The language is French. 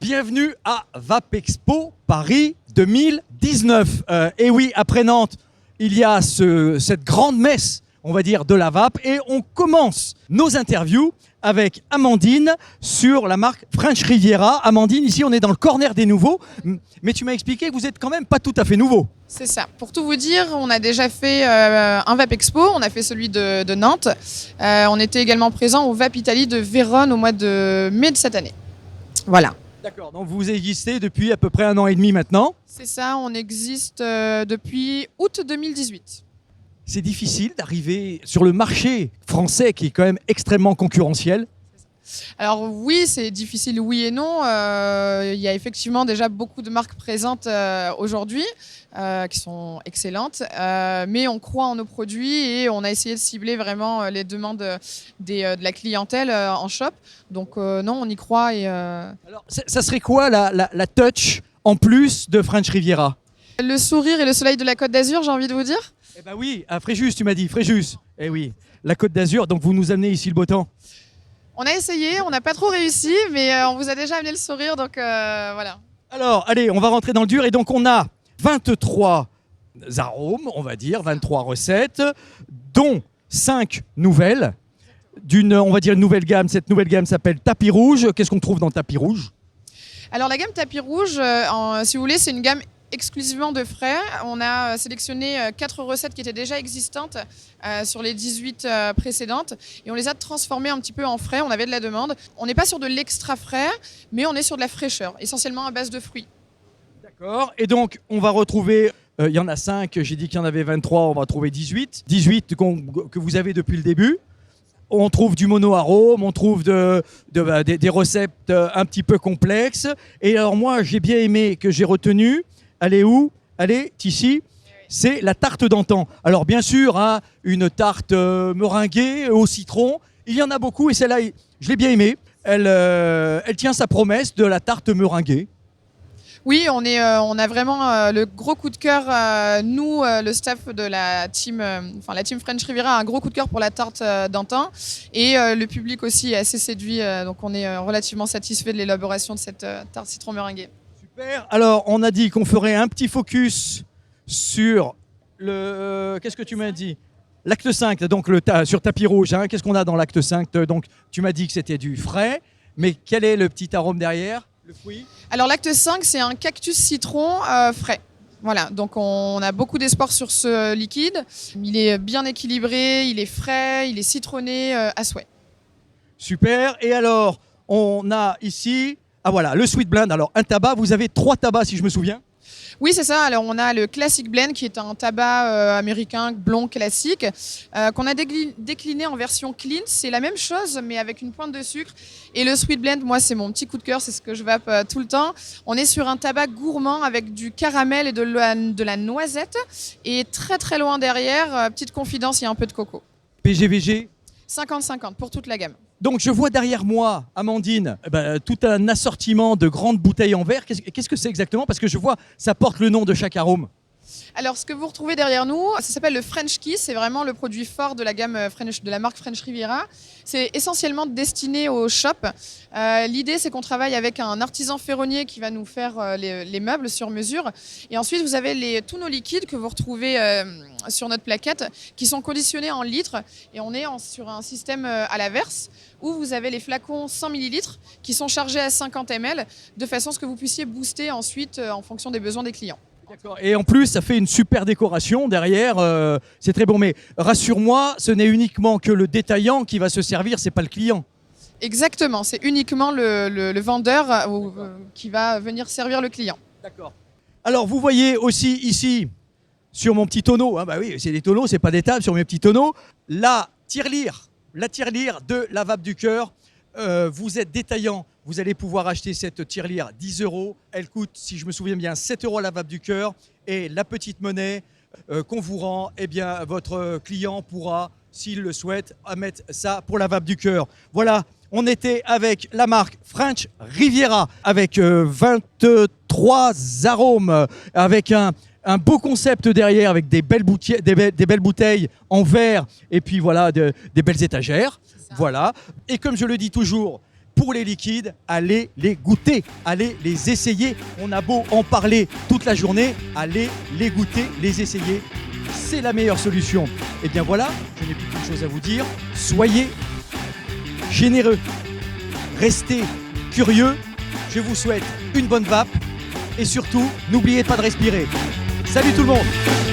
Bienvenue à Vapexpo Paris 2019. Et oui, après Nantes, il y a cette grande messe, on va dire, de la vape. Et on commence nos interviews avec Amandine sur la marque French Riviera. Amandine, ici, on est dans le corner des nouveaux. Mais tu m'as expliqué que vous n'êtes quand même pas tout à fait nouveau. C'est ça. Pour tout vous dire, on a déjà fait un Vapexpo, on a fait celui de Nantes. On était également présent au Vape Italie de Vérone au mois de mai de cette année. Voilà. D'accord, donc vous existez depuis à peu près 1 an et demi maintenant. C'est ça, on existe depuis août 2018. C'est difficile d'arriver sur le marché français qui est quand même extrêmement concurrentiel. Alors oui, c'est difficile, oui et non. Il y a effectivement déjà beaucoup de marques présentes aujourd'hui qui sont excellentes, mais on croit en nos produits et on a essayé de cibler vraiment les demandes de la clientèle en shop. Donc non, on y croit. Alors, ça serait quoi la touch en plus de French Riviera? Le sourire et le soleil de la Côte d'Azur, j'ai envie de vous dire. Eh ben oui, à Fréjus, tu m'as dit, Fréjus. Eh oui, la Côte d'Azur, donc vous nous amenez ici le beau temps. On a essayé, on n'a pas trop réussi, mais on vous a déjà amené le sourire, donc voilà. Alors, allez, on va rentrer dans le dur. Et donc, on a 23 arômes, on va dire, 23 recettes, dont 5 nouvelles, on va dire, une nouvelle gamme. Cette nouvelle gamme s'appelle Tapis Rouge. Qu'est-ce qu'on trouve dans Tapis Rouge? Alors, la gamme Tapis Rouge, si vous voulez, c'est une gamme exclusivement de frais. On a sélectionné 4 recettes qui étaient déjà existantes sur les 18 précédentes et on les a transformées un petit peu en frais. On avait de la demande. On n'est pas sur de l'extra frais, mais on est sur de la fraîcheur, essentiellement à base de fruits. D'accord. Et donc, on va retrouver, il y en a 5, j'ai dit qu'il y en avait 23, on va trouver 18. 18 que vous avez depuis le début. On trouve du mono-arôme, on trouve des recettes un petit peu complexes. Et alors moi, j'ai bien aimé, que j'ai retenu. Elle est où? Elle est ici. C'est la tarte d'antan. Alors bien sûr, hein, une tarte meringuée au citron. Il y en a beaucoup et celle-là, je l'ai bien aimée. Elle tient sa promesse de la tarte meringuée. Oui, on a vraiment le gros coup de cœur. Nous, le staff de la team French Riviera a un gros coup de cœur pour la tarte d'antan. Et le public aussi est assez séduit. Donc on est relativement satisfait de l'élaboration de cette tarte citron meringuée. Super. Alors, on a dit qu'on ferait un petit focus sur le... qu'est-ce que tu m'as dit? L'acte 5, donc sur Tapis Rouge. Hein. Qu'est-ce qu'on a dans l'acte 5? Donc, tu m'as dit que c'était du frais, mais quel est le petit arôme derrière? Le fruit? Alors, l'acte 5, c'est un cactus citron frais. Voilà, donc on a beaucoup d'espoir sur ce liquide. Il est bien équilibré, il est frais, il est citronné à souhait. Super. Et alors, on a ici... Ah voilà, le Sweet Blend. Alors, un tabac, vous avez 3 tabacs si je me souviens. Oui, c'est ça. Alors, on a le Classic Blend qui est un tabac américain blond classique qu'on a décliné en version clean. C'est la même chose, mais avec une pointe de sucre. Et le Sweet Blend, moi, c'est mon petit coup de cœur. C'est ce que je vape tout le temps. On est sur un tabac gourmand avec du caramel et de la noisette. Et très, très loin derrière, petite confidence, il y a un peu de coco. PGVG 50-50 pour toute la gamme. Donc je vois derrière moi, Amandine, tout un assortiment de grandes bouteilles en verre. Qu'est-ce que c'est exactement? Parce que je vois, ça porte le nom de chaque arôme. Alors, ce que vous retrouvez derrière nous, ça s'appelle le French Kiss. C'est vraiment le produit fort de la gamme de la marque French Riviera. C'est essentiellement destiné aux shops. L'idée, c'est qu'on travaille avec un artisan ferronnier qui va nous faire les meubles sur mesure. Et ensuite, vous avez tous nos liquides que vous retrouvez sur notre plaquette qui sont conditionnés en litres. Et on est sur un système à l'inverse où vous avez les flacons 100 ml qui sont chargés à 50 ml de façon à ce que vous puissiez booster ensuite en fonction des besoins des clients. D'accord. Et en plus, ça fait une super décoration derrière. C'est très bon. Mais rassure-moi, ce n'est uniquement que le détaillant qui va se servir, c'est pas le client. Exactement. C'est uniquement le vendeur qui va venir servir le client. D'accord. Alors, vous voyez aussi ici, sur mon petit tonneau, hein, bah oui, c'est des tonneaux, c'est pas des tables, sur mes petits tonneaux, la tirelire de la vape du cœur. Vous êtes détaillant, vous allez pouvoir acheter cette tirelire 10 €. Elle coûte, si je me souviens bien, 7 € la vape du cœur. Et la petite monnaie qu'on vous rend, eh bien, votre client pourra, s'il le souhaite, mettre ça pour la vape du cœur. Voilà, on était avec la marque French Riviera, avec 23 arômes, avec un beau concept derrière, avec des belles bouteilles en verre, et puis voilà, des belles étagères. Voilà. Et comme je le dis toujours, pour les liquides, allez les goûter, allez les essayer. On a beau en parler toute la journée, allez les goûter, les essayer. C'est la meilleure solution. Et bien voilà, je n'ai plus qu'une chose à vous dire. Soyez généreux, restez curieux. Je vous souhaite une bonne vape et surtout, n'oubliez pas de respirer. Salut tout le monde!